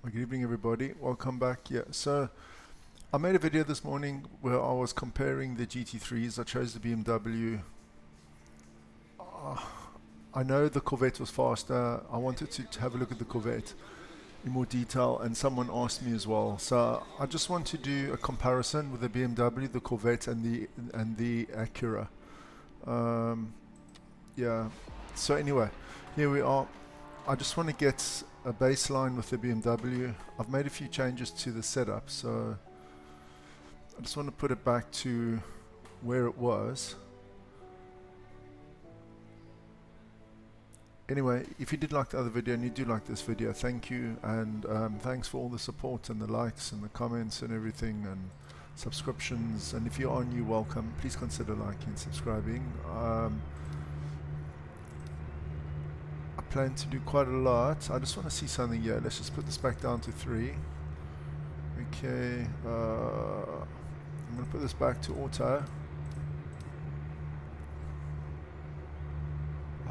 Good evening, everybody. Welcome back. Yeah, so I made a video this morning where I was comparing the GT3's. I chose the BMW. I know the Corvette was faster. I wanted to have a look at the Corvette in more detail, and someone asked me as well. So I just want to do a comparison with the BMW, the Corvette, and the Acura. Yeah. So anyway, here we are. I just want to get a baseline with the BMW. I've made a few changes to the setup, so I just want to put it back to where it was. Anyway, if you did like the other video and you do like this video, thank you, and thanks for all the support and the likes and the comments and everything and subscriptions. And if you are new, welcome. Please consider liking and subscribing. I plan to do quite a lot. I just want to see something here. Let's just put this back down to 3. Okay, I'm going to put this back to auto.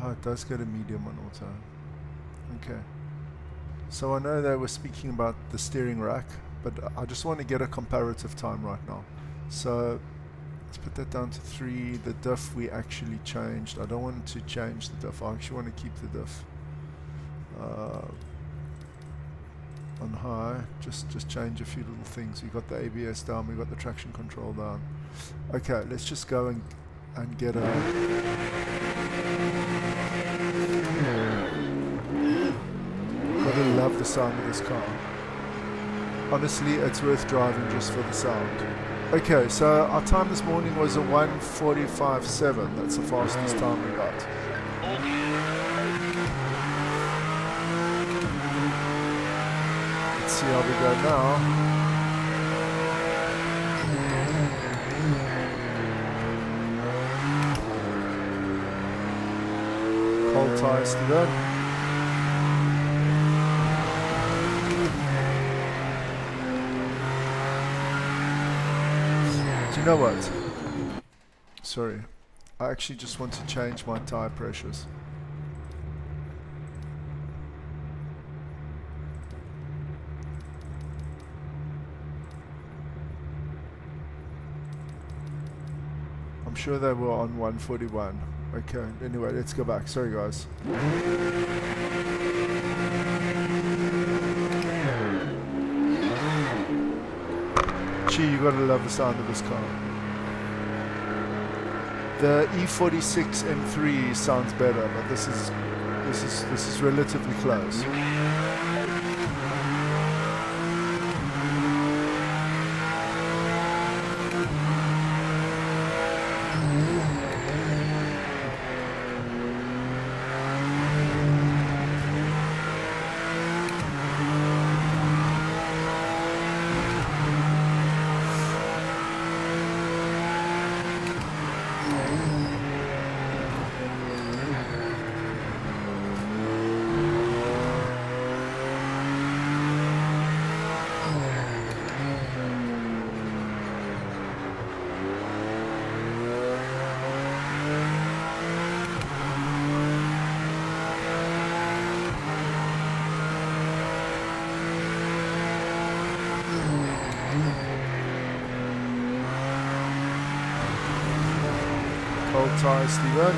Oh, it does go to medium on auto. Okay. So I know they were speaking about the steering rack, but I just want to get a comparative time right now. So let's put that down to 3. The diff we actually changed. I don't want to change the diff. I actually want to keep the diff on high. Just change a few little things. We got the ABS down. We got the traction control down. Okay, let's just go and get a. Gotta love the sound of this car. Honestly, it's worth driving just for the sound. Okay, so our time this morning was a 1:45.7. That's the fastest time we got. Let's see how we go now. Cold tires to go. You know what? Sorry, I actually just want to change my tire pressures. I'm sure they were on 141. Okay, anyway, let's go back. Sorry, guys. Gee, you gotta love the sound of this car. The E46 M3 sounds better, but this is relatively close. Cold tires, Steven.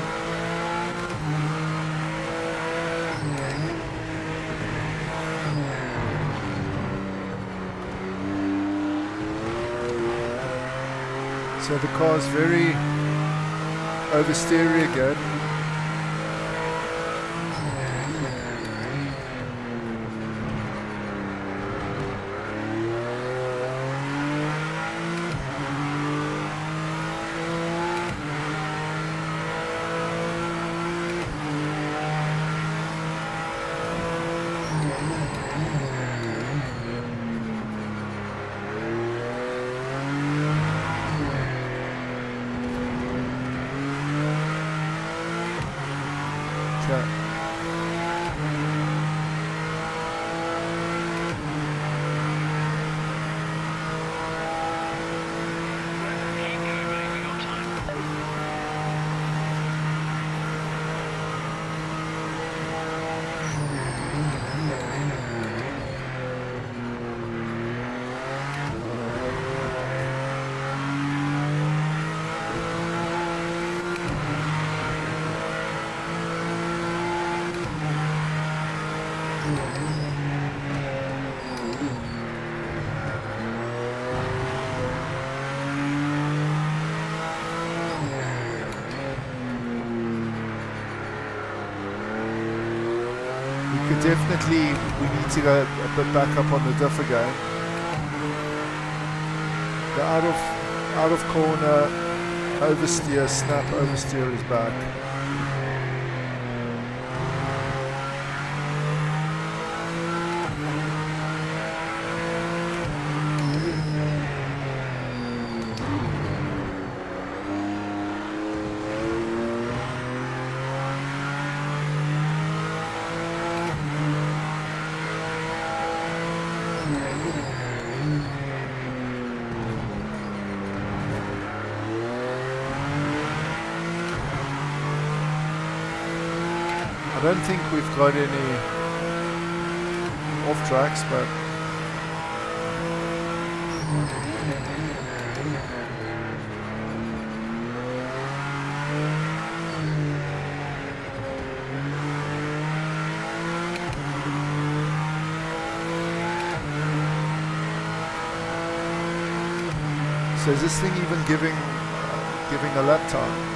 So the car's very oversteery again. Definitely, we need to go a bit back up on the diff again. The out of corner oversteer, snap oversteer is back. I don't think we've got any off tracks, but so is this thing even giving a lap time?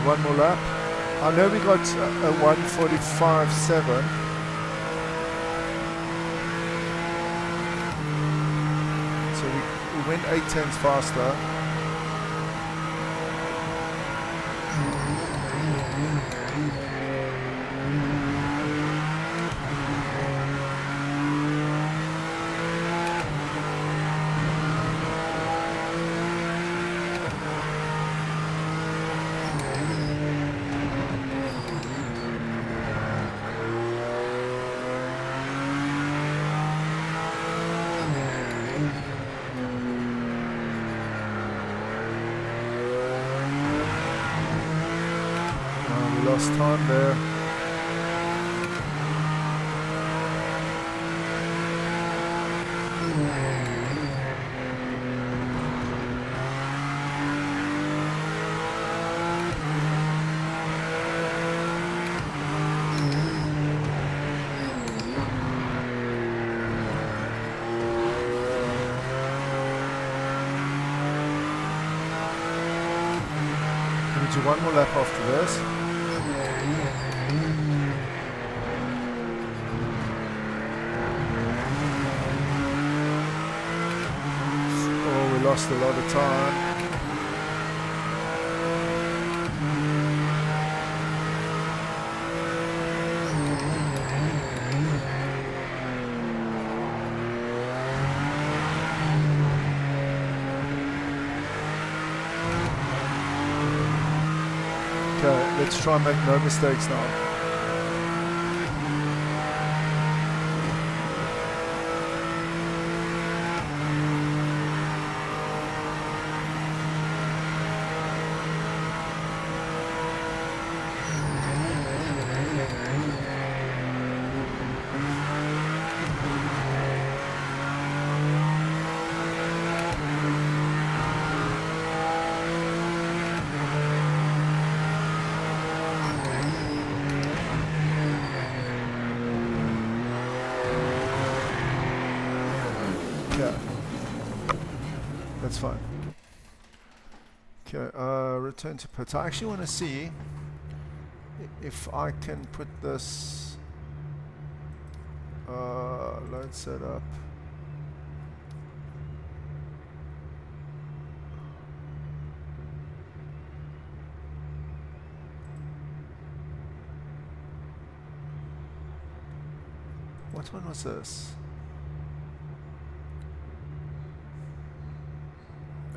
One more lap. I know we got a 1:45.7. So we went 8/10 faster. Lost time there. Can we do one more lap after this? Lost a lot of time. Okay, let's try and make no mistakes now. Okay, return to pit. I actually want to see if I can put this load setup. What one was this?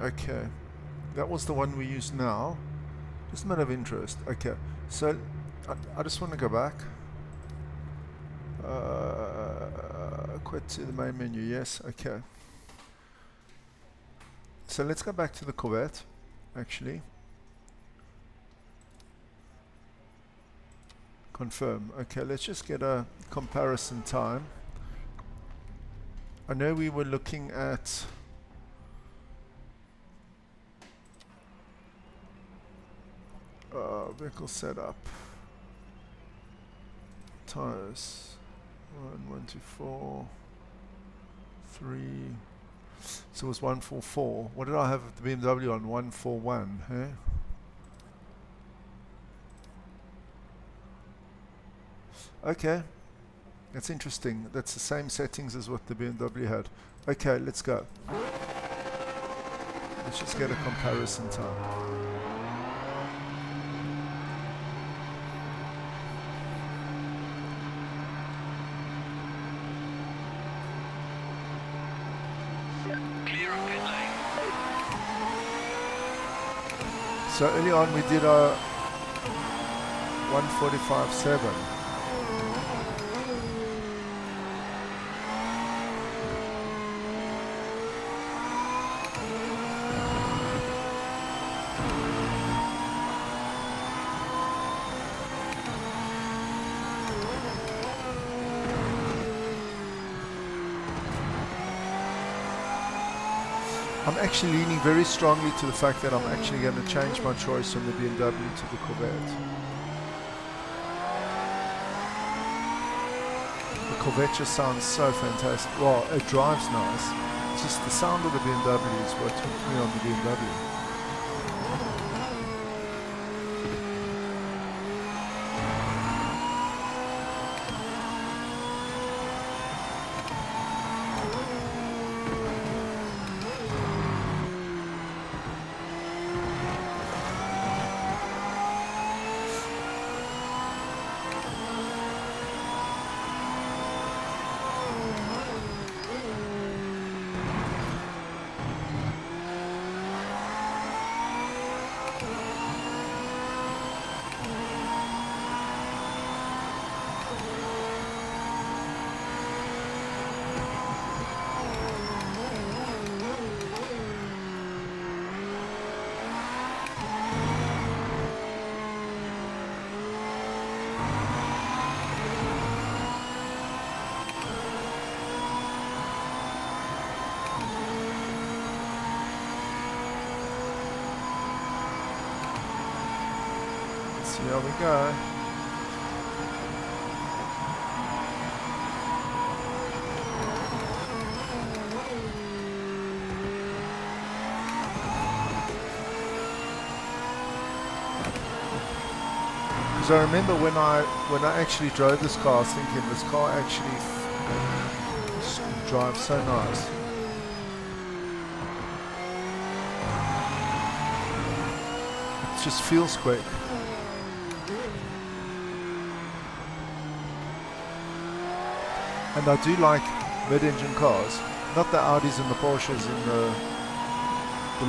Okay, that was the one we use now. Just a matter of interest. Okay, so I just want to go back. Quit to the main menu. Yes. Okay. So let's go back to the Corvette. Actually, confirm. Okay, let's just get a comparison time. I know we were looking at vehicle setup, tires, 1, 1, 2, 4, 3. So it was 144. What did I have at the BMW on? 141. Hey. Okay, that's interesting. That's the same settings as what the BMW had. Okay, let's go. Let's just get a comparison time. So early on we did a 145.7. I'm actually leaning very strongly to the fact that I'm actually going to change my choice from the BMW to the Corvette. The Corvette just sounds so fantastic. Well, it drives nice. It's just the sound of the BMW is what took me on the BMW. Here we go. Because I remember when I actually drove this car, I was thinking this car actually drives so nice. It just feels quick. And I do like mid-engine cars, not the Audis and the Porsches and the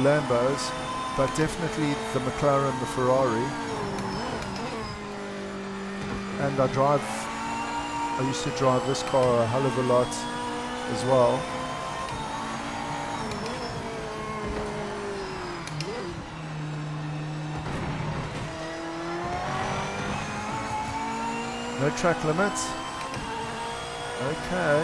Lambos, but definitely the McLaren, the Ferrari. And I used to drive this car a hell of a lot as well. No track limits. Okay.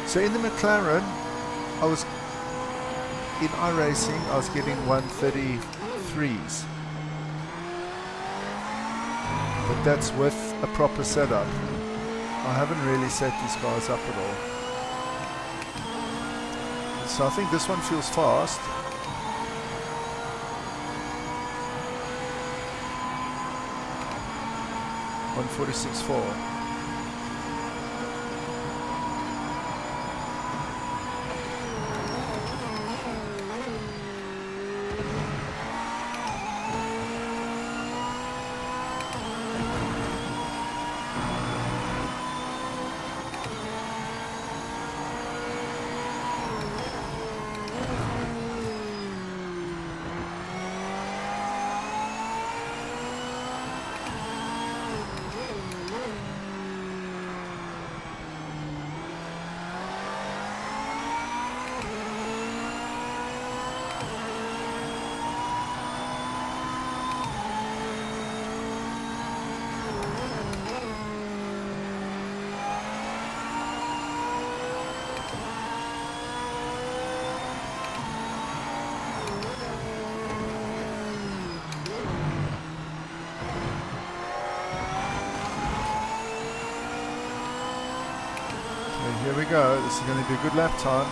So in the McLaren, I was in iRacing, I was getting 133s. but that's with a proper setup. I haven't really set these cars up at all. So I think this one feels fast. .146.4. Here we go. This is going to be a good lap time.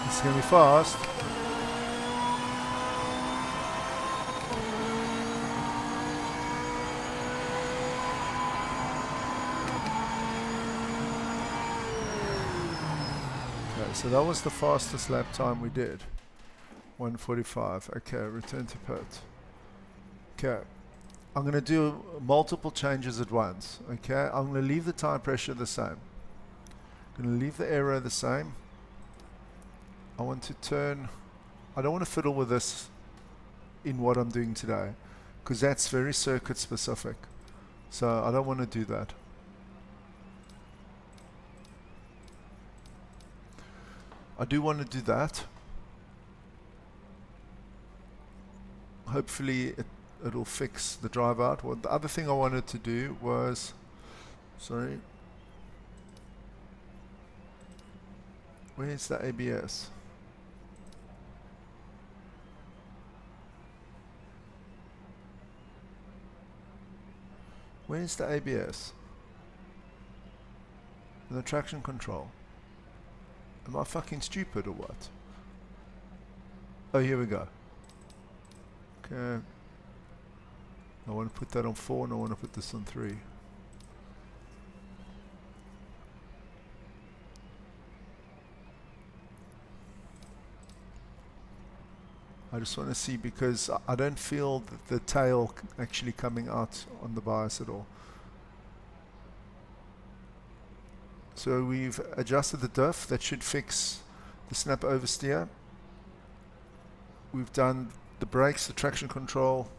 It's going to be fast. Okay, so that was the fastest lap time we did. 1:45. Okay, return to pit. Okay, I'm going to do multiple changes at once. Okay, I'm going to leave the tire pressure the same. I'm going to leave the aero the same. I want to turn, I don't want to fiddle with this in what I'm doing today, because that's very circuit specific. So I don't want to do that. I do want to do that. Hopefully it'll fix the drive out. Well, the other thing I wanted to do was, sorry, where's the ABS? Where's the ABS? And the traction control. Am I fucking stupid or what? Oh, here we go. Okay. I want to put that on 4 and I want to put this on 3. I just want to see, because I don't feel the tail actually coming out on the bias at all. So we've adjusted the diff. That should fix the snap oversteer. We've done the brakes, the traction control.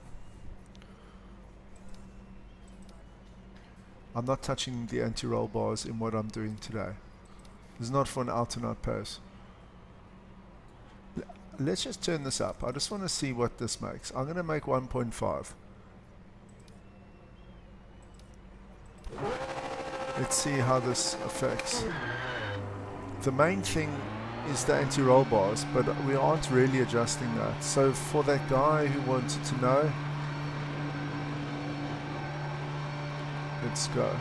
I'm not touching the anti-roll bars in what I'm doing today. It's not for an out-and-out pace. Let's just turn this up. I just want to see what this makes. I'm going to make 1.5. Let's see how this affects. The main thing is the anti-roll bars, but we aren't really adjusting that. So for that guy who wanted to know, let's go.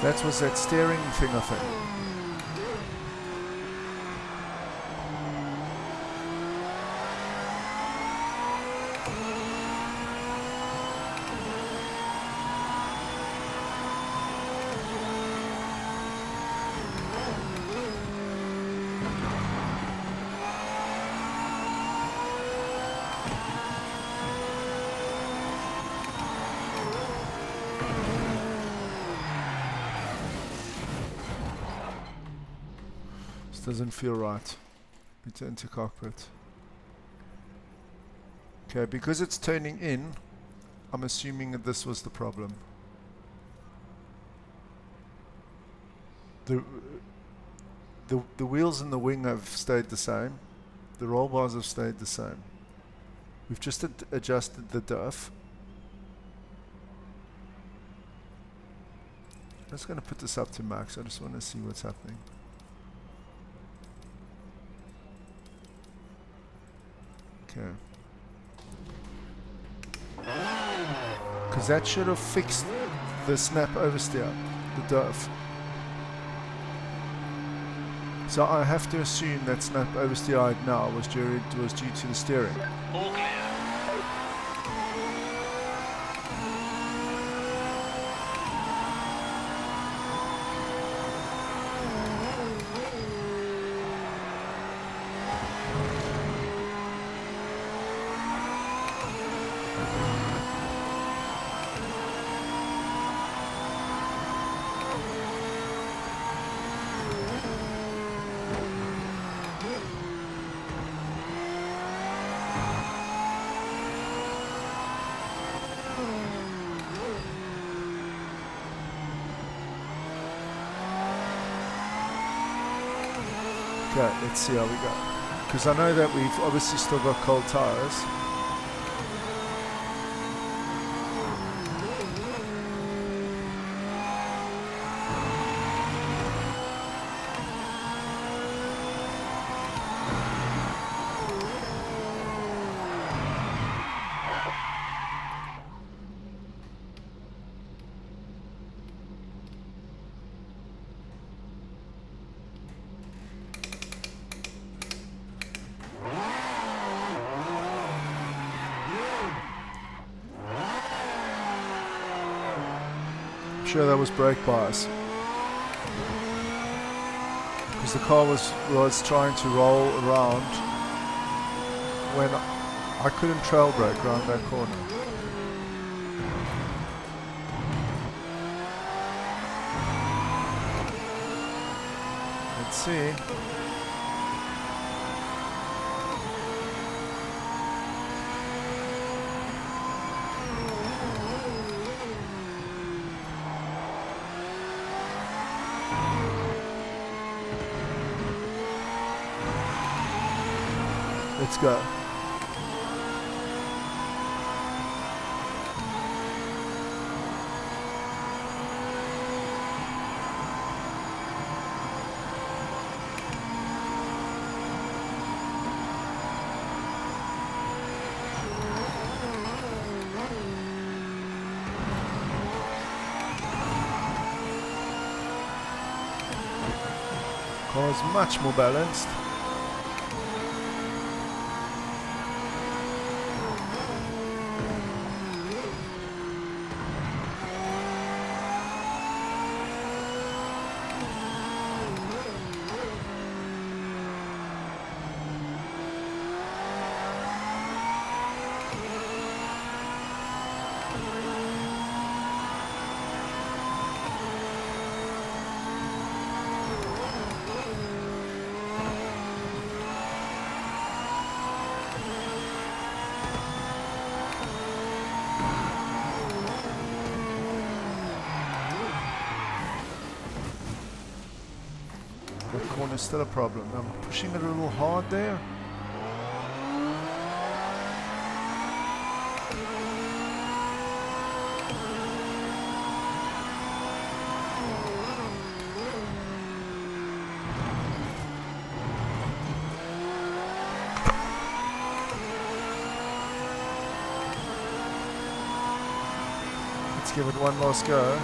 That was that steering thing, I think. This doesn't feel right. Return to cockpit. Okay, because it's turning in, I'm assuming that this was the problem. The wheels in the wing have stayed the same. The roll bars have stayed the same. We've just adjusted the Diff. I'm just going to put this up to max. I just want to see what's happening. Okay. Because that should have fixed the snap oversteer, the Diff. So I have to assume that snap oversteer I had now was due to the steering. All clear. Okay, let's see how we go. Because I know that we've obviously still got cold tires. Sure that was brake bias, because the car was trying to roll around when I couldn't trail brake around that corner. Let's see. Let's go. Car's much more balanced. That corner is still a problem. I'm pushing it a little hard there. Let's give it one last go.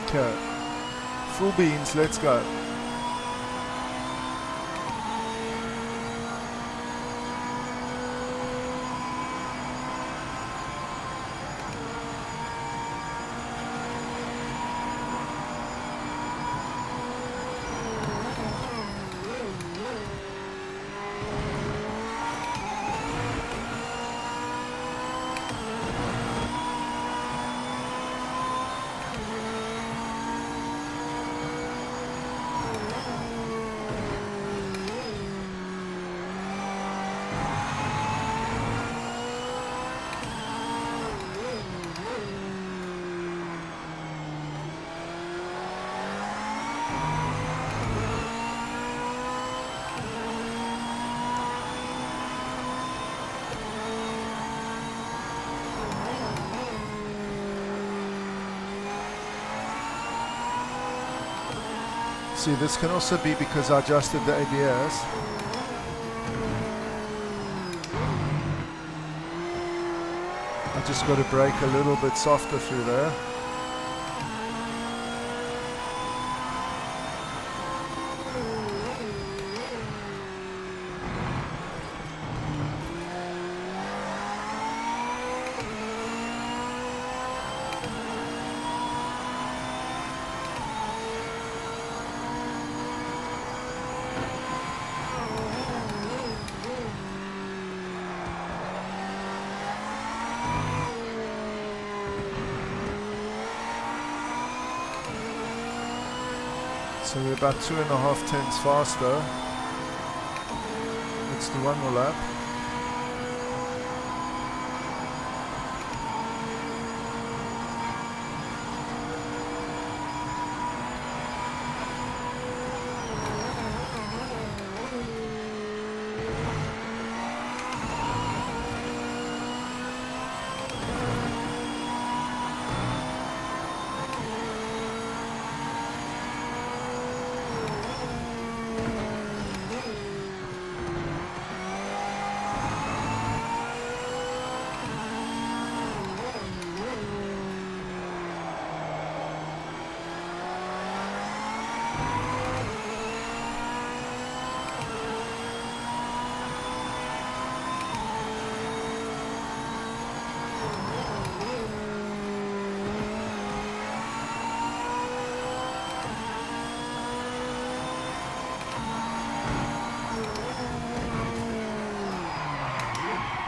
Okay, full beans, let's go. See, this can also be because I adjusted the ABS. I just got to brake a little bit softer through there. So we're about 2.5 tenths faster. Let's do one more lap.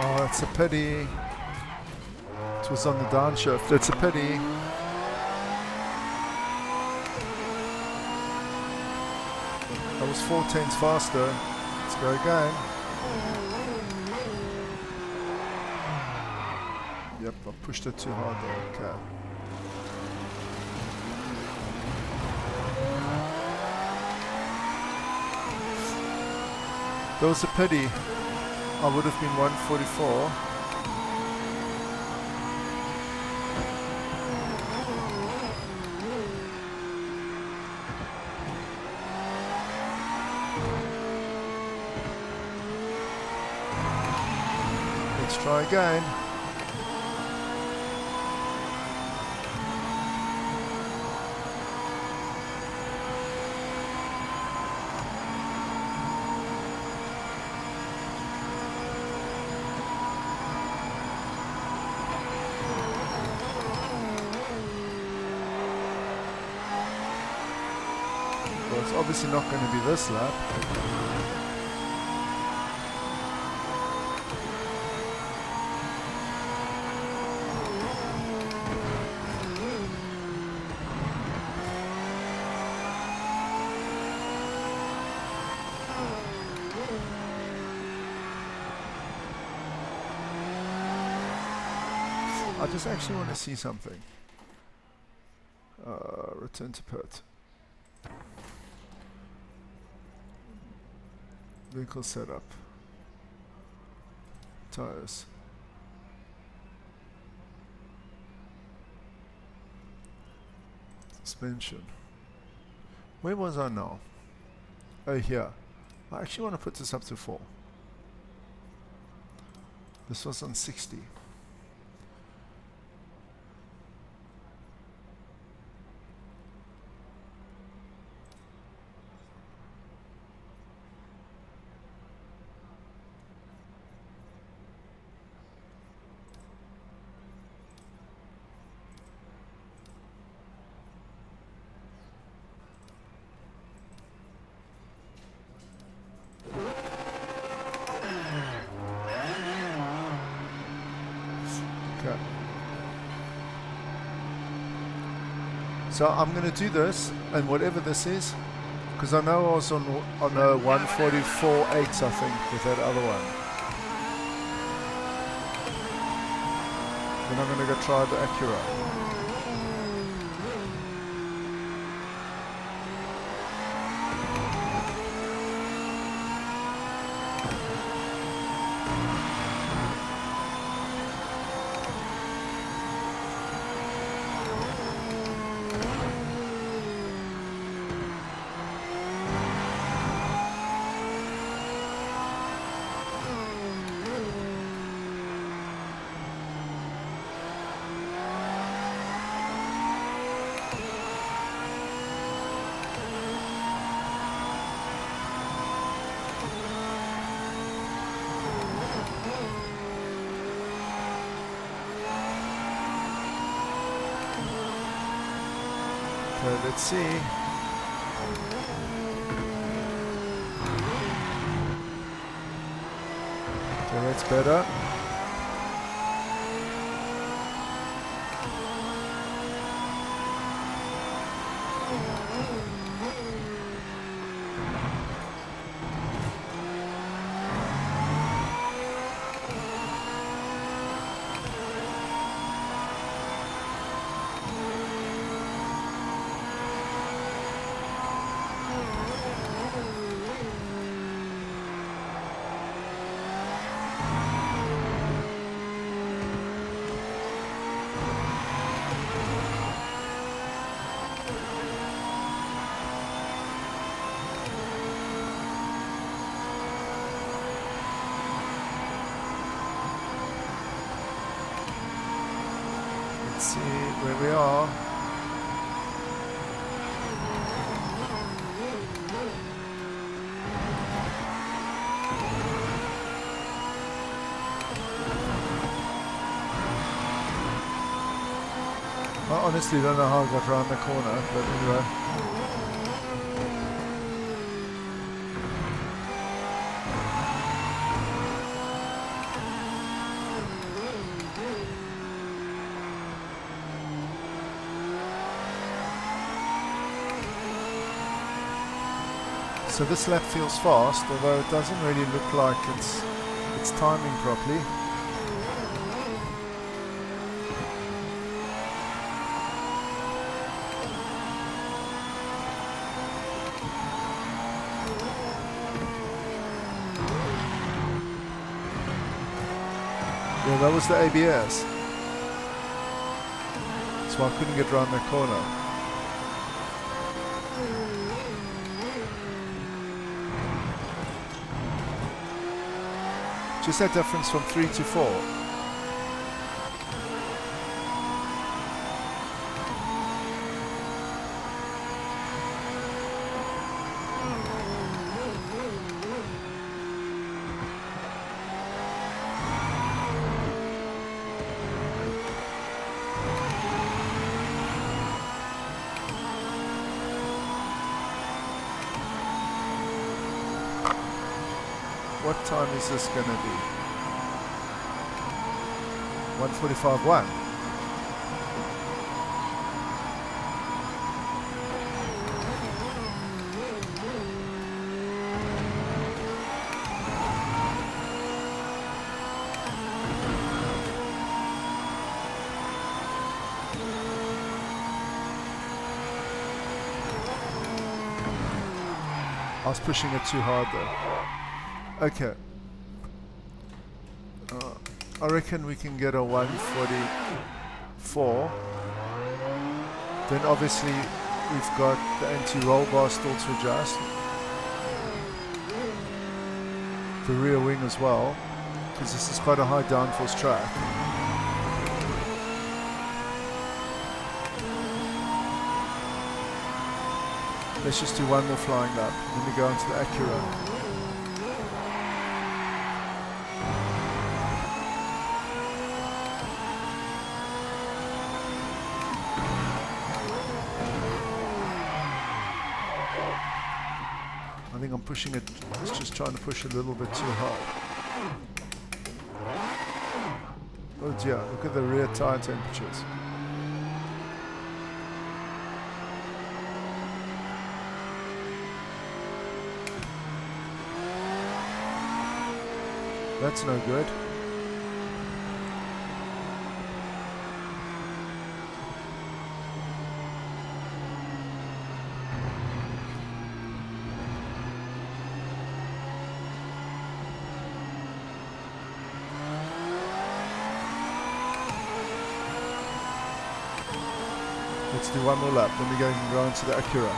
Oh, it's a pity. It was on the downshift. It's a pity. I was 4 tenths faster. Let's go again. Yep, I pushed it too hard there. Okay. That was a pity. I would have been 144. Let's try again. Well, it's obviously not going to be this lap. I just actually want to see something. Return to pit. Vehicle setup. Tires. Suspension. Where was I now? Oh, here. I actually want to put this up to 4. This was on 60. So I'm going to do this, and whatever this is, because I know I was on a 144.8, I think, with that other one. Then I'm going to go try the Acura. Okay, let's see. Okay, that's better. Let's see where we are. I honestly don't know how I got around the corner, but anyway. So this lap feels fast, although it doesn't really look like it's timing properly. Yeah, that was the ABS. So I couldn't get around that corner. Just that difference from 3 to 4. What time is this going to be? 1:45.1. I was pushing it too hard though. Okay. I reckon we can get a 1:44. Then obviously we've got the anti-roll bar still to adjust. The rear wing as well, because this is quite a high downforce track. Let's just do one more flying lap, then we go into the Acura. I think I'm pushing it, it's just trying to push a little bit too hard. Oh dear, look at the rear tire temperatures. That's no good. Let's do one more lap, then we go into the Acura.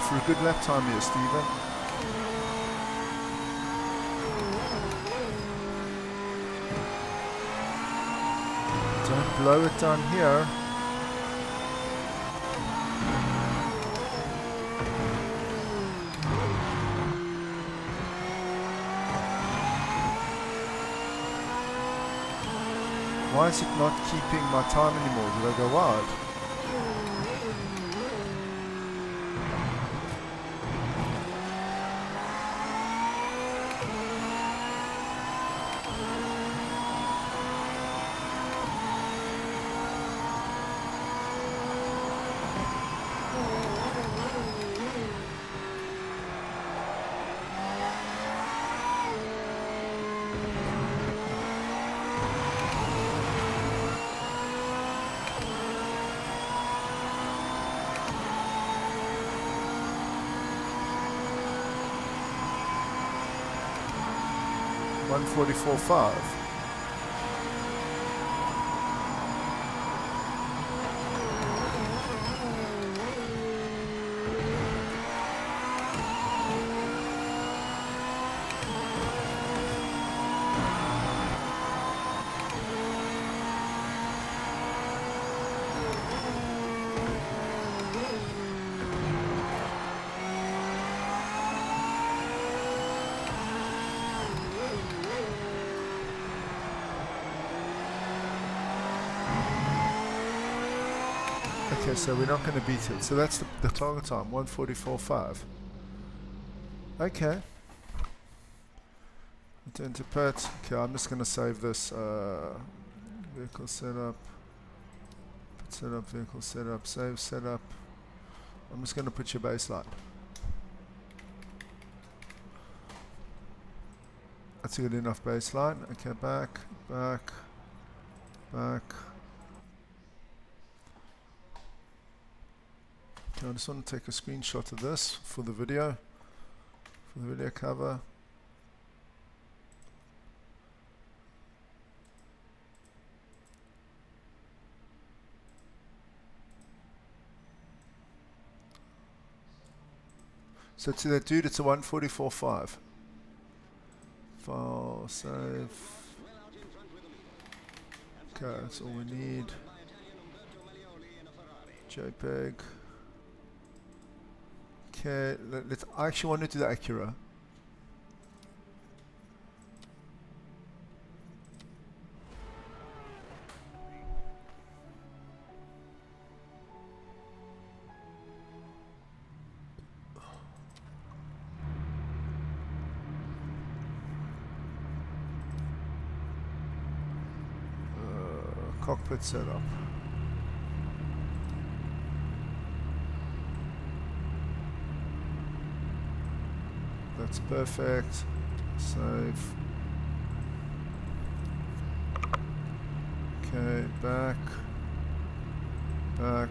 for a good lap time here, Stephen. Don't blow it down here. Why is it not keeping my time anymore? Did I go wide? .144.5. Okay, so we're not going to beat it. So that's the target time, 1:44.5. Okay. Return to pit. Okay, I'm just going to save this. Vehicle setup. Pit setup, vehicle setup, save setup. I'm just going to put your baseline. That's a good enough baseline. Okay, back, back, back. Okay, I just want to take a screenshot of this for the video cover. So to that dude, it's a 1:44.5. File, save. Okay, that's all we need. JPEG. Okay, I actually want to do the Acura. Cockpit setup. That's perfect. Save. Okay, back. Back.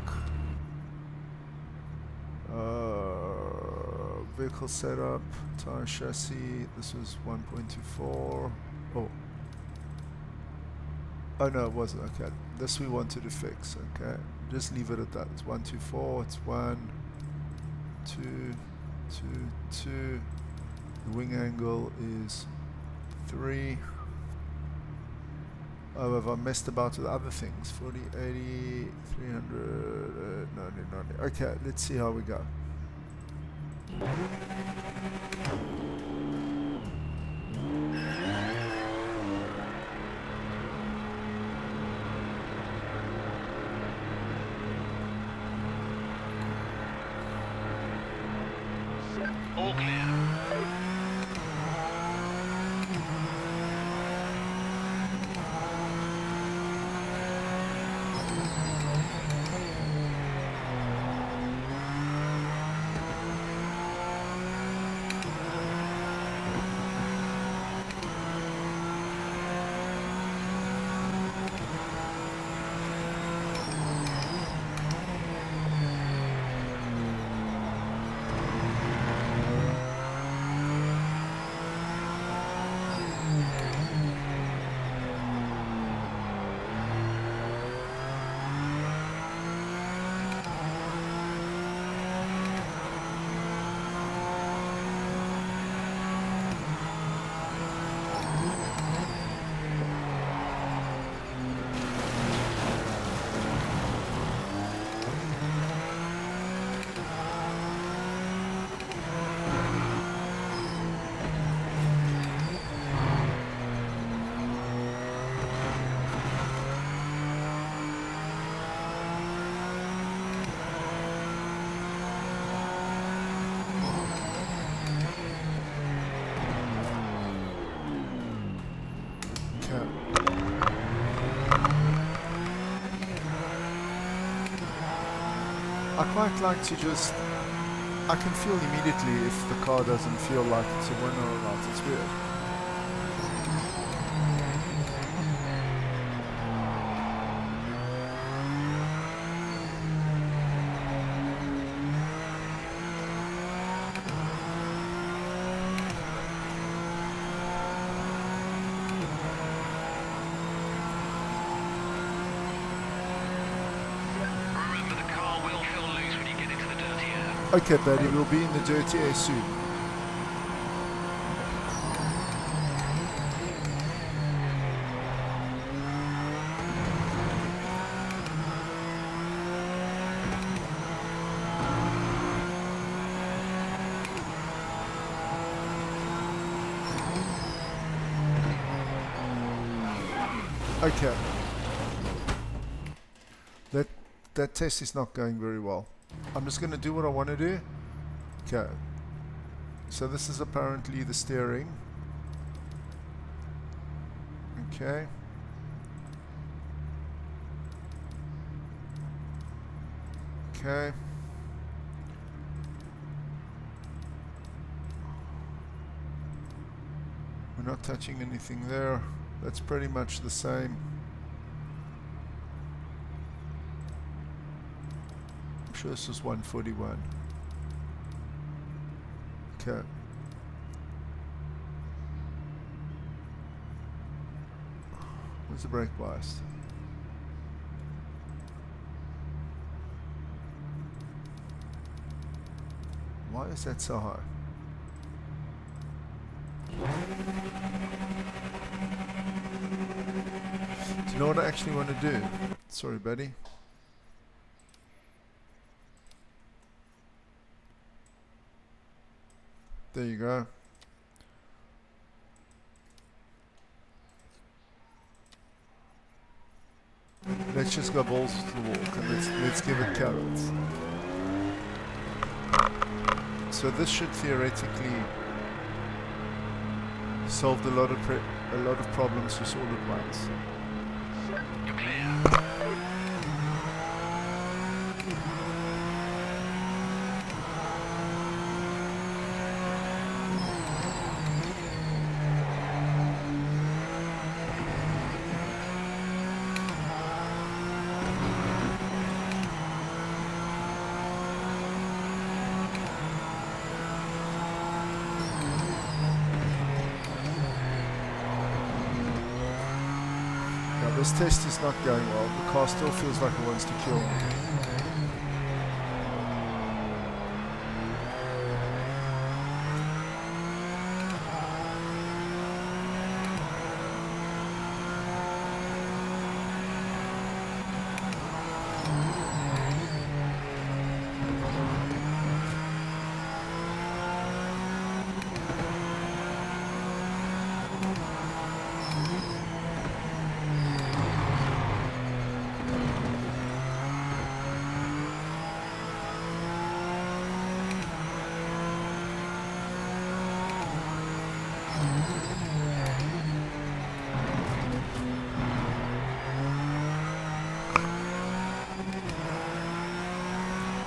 Vehicle setup. Tire chassis. This was 1.24. Oh. Oh no, it wasn't. Okay. This we wanted to fix. Okay. Just leave it at that. It's 124. It's 1, 2, 2, 2. The wing angle is 3. Oh, have I messed about with other things? 40, 80, 300, 90, 90. Okay, let's see how we go. All clear. I quite like to just, I can feel immediately if the car doesn't feel like it's a winner or not. It's weird. Remember, the car will feel loose when you get into the dirty air. Okay, buddy, we'll be in the dirty air soon. Okay. That test is not going very well. I'm just going to do what I want to do. Okay. So this is apparently the steering. Okay. Okay. We're not touching anything there. That's pretty much the same. I'm sure this was 141. Okay. Where's the brake bias? Why is that so high? Do you know what I actually want to do? Sorry, buddy. There you go. Let's just go balls to the wall and let's give it carrots. So this should theoretically solve a lot of problems just all at once. You're clear. This test is not going well. The car still feels like it wants to kill me.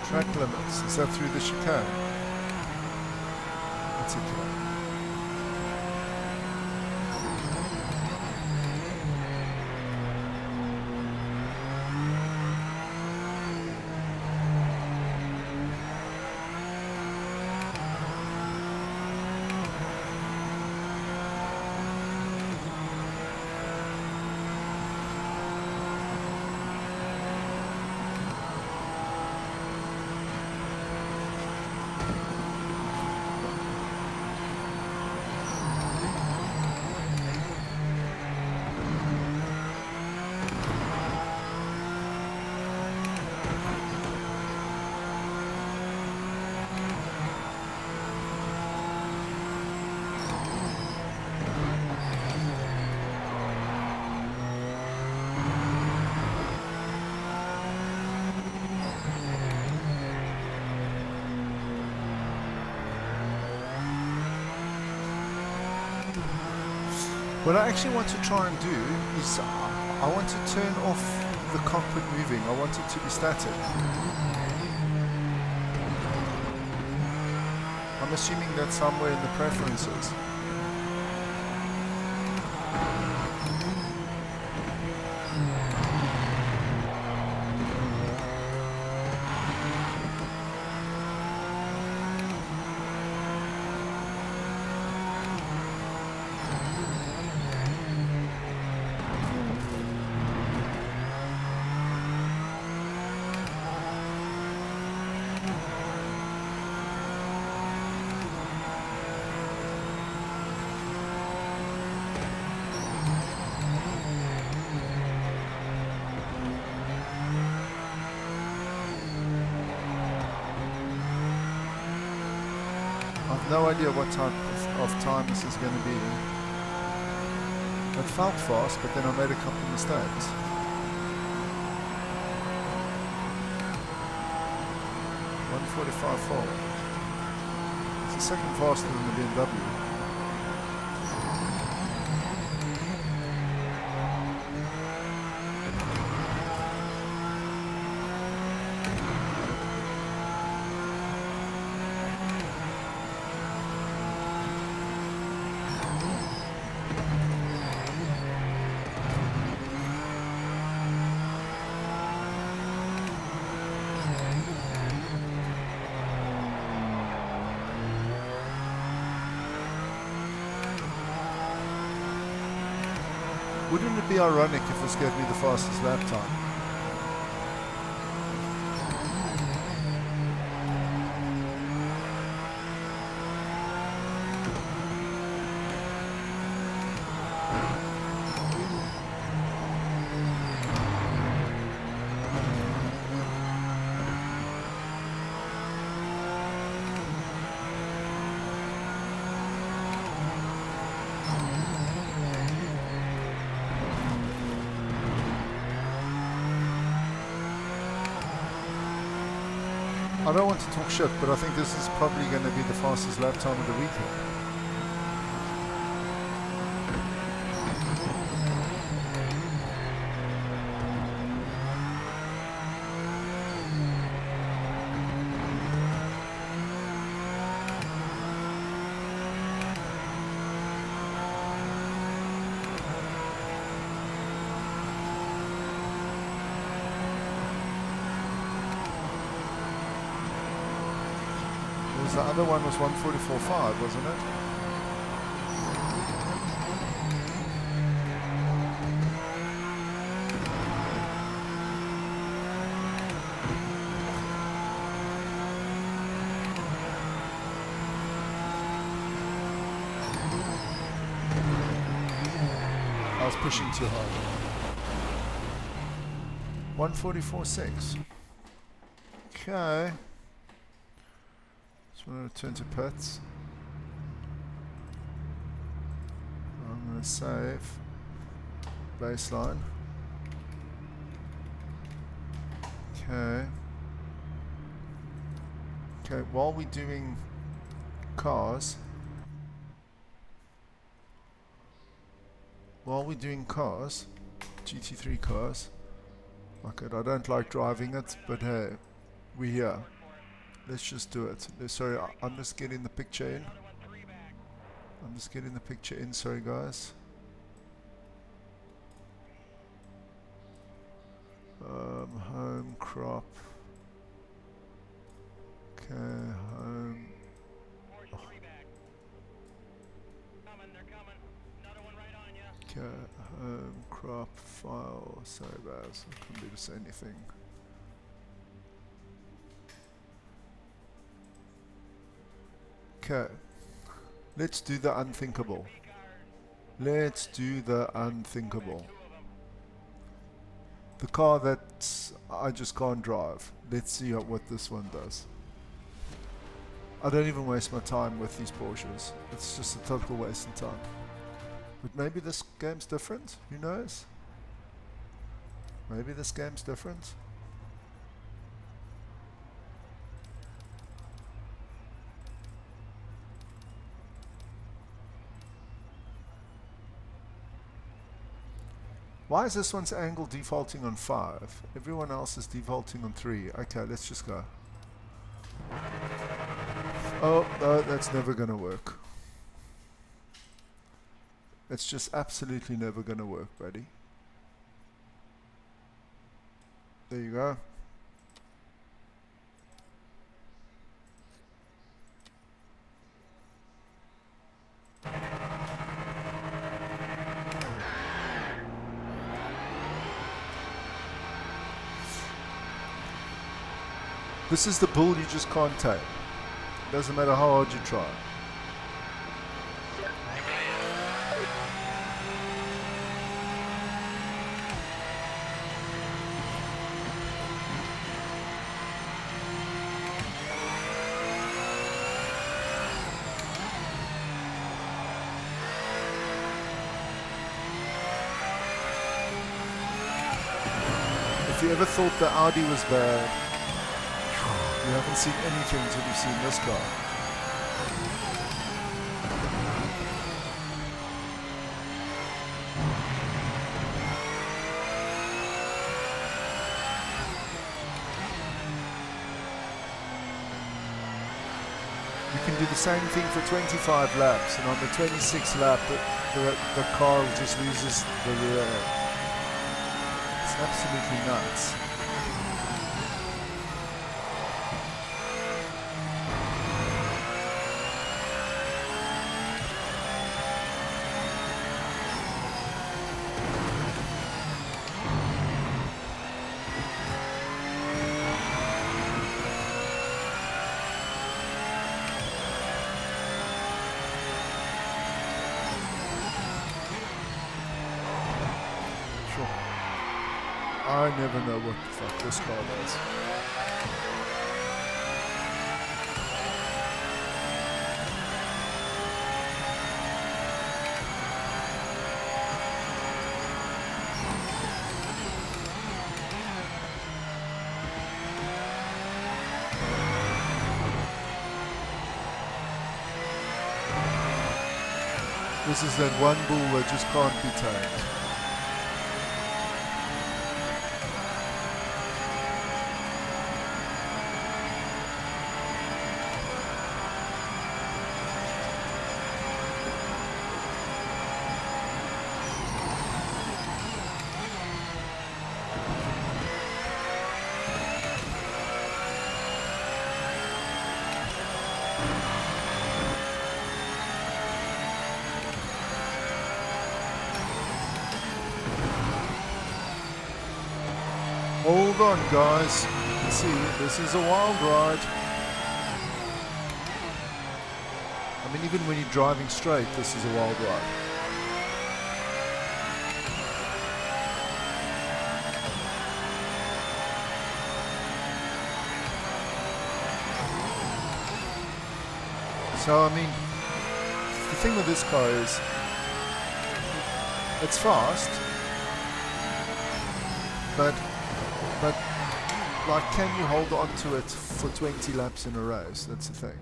Track limits. Is that through the chicane? That's okay. What I actually want to try and do is I want to turn off the cockpit moving. I want it to be static. I'm assuming that's somewhere in the preferences. I've no idea what type of time this is going to be. It felt fast, but then I made a couple of mistakes. 1:45 forward. It's a second faster than the BMW. Wouldn't it be ironic if this gave me the fastest lap time? I don't want to talk shit, but I think this is probably going to be the fastest lap time of the weekend. The other one was 1:44.5, wasn't it? I was pushing too hard. 1:44.6. Okay. I'm going to return to pits. I'm going to save baseline. Okay. Okay, while we're doing cars, GT3 cars, fuck it, I don't like driving it, but hey, we're here. Let's just do it. Sorry, I'm just getting the picture in. Sorry, guys. Home crop. Okay, home. Oh. Okay, home crop file. Sorry, guys. I couldn't do this anything. Okay, let's do the unthinkable. Let's do the unthinkable. The car that I just can't drive. Let's see what this one does. I don't even waste my time with these Porsches. It's just a total waste of time. But maybe this game's different. Who knows? Maybe this game's different. Why is this one's angle defaulting on 5? Everyone else is defaulting on 3. Okay, let's just go. Oh, no, that's never going to work. It's just absolutely never going to work, buddy. There you go. This is the bull you just can't take. Doesn't matter how hard you try. If you ever thought the Audi was bad, you haven't seen anything until you've seen this car. You can do the same thing for 25 laps, and on the 26th lap, the car just loses the rear. It's absolutely nuts. I never know what the fuck this car does. This is that one bull that just can't be tamed. Hold on, guys. You can see this is a wild ride. I mean, even when you're driving straight, this is a wild ride. So, I mean, the thing with this car is, it's fast, but like, can you hold on to it for 20 laps in a race? That's the thing.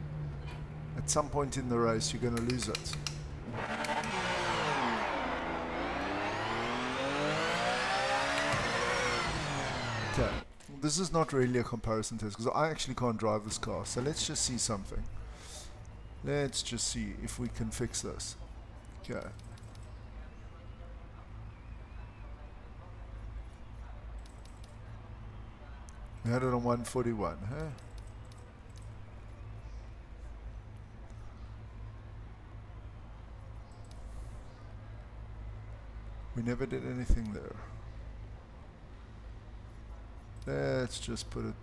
At some point in the race, you're going to lose it. Okay, this is not really a comparison test because I actually can't drive this car. So let's just see something. Let's just see if we can fix this. Okay. We had it on 141, huh? We never did anything there. Let's just put it.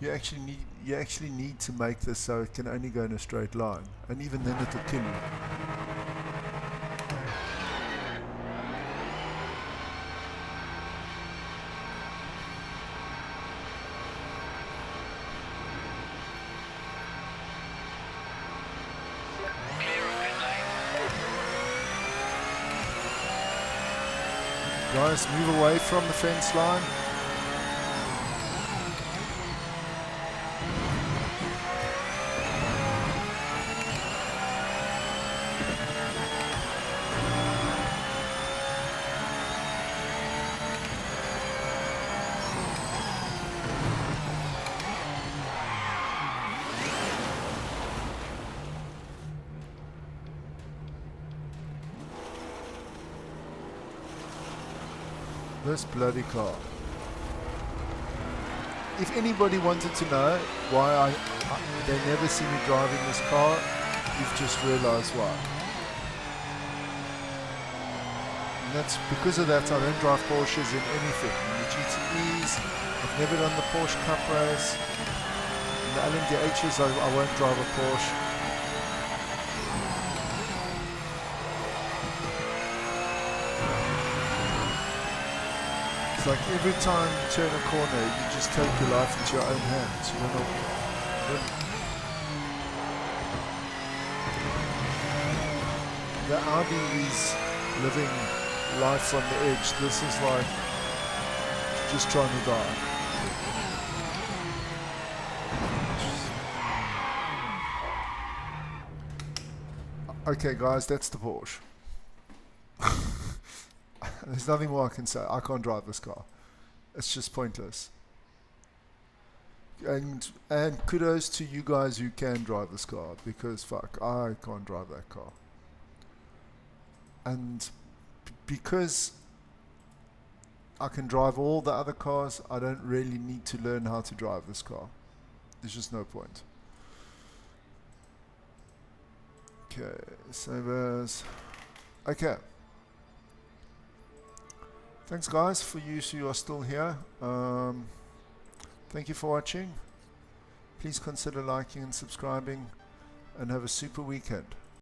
You actually need to make this so it can only go in a straight line, and even then it'll kill you. Guys, move away from the fence line. This bloody car. If anybody wanted to know why they never see me driving this car, you've just realized why. And that's because of that I don't drive Porsches in anything. In the GT3's, I've never done the Porsche Cup race. In the LMDH's, I won't drive a Porsche. It's like every time you turn a corner, you just take your life into your own hands. You don't know. The Audi is living life on the edge. This is like just trying to die. Okay guys, that's the Porsche. There's nothing more I can say. I can't drive this car. It's just pointless. And kudos to you guys who can drive this car, because fuck, I can't drive that car. And because I can drive all the other cars, I don't really need to learn how to drive this car. There's just no point. Okay, save as. Okay. Thanks guys for you who are still here. Thank you for watching. Please consider liking and subscribing, and have a super weekend.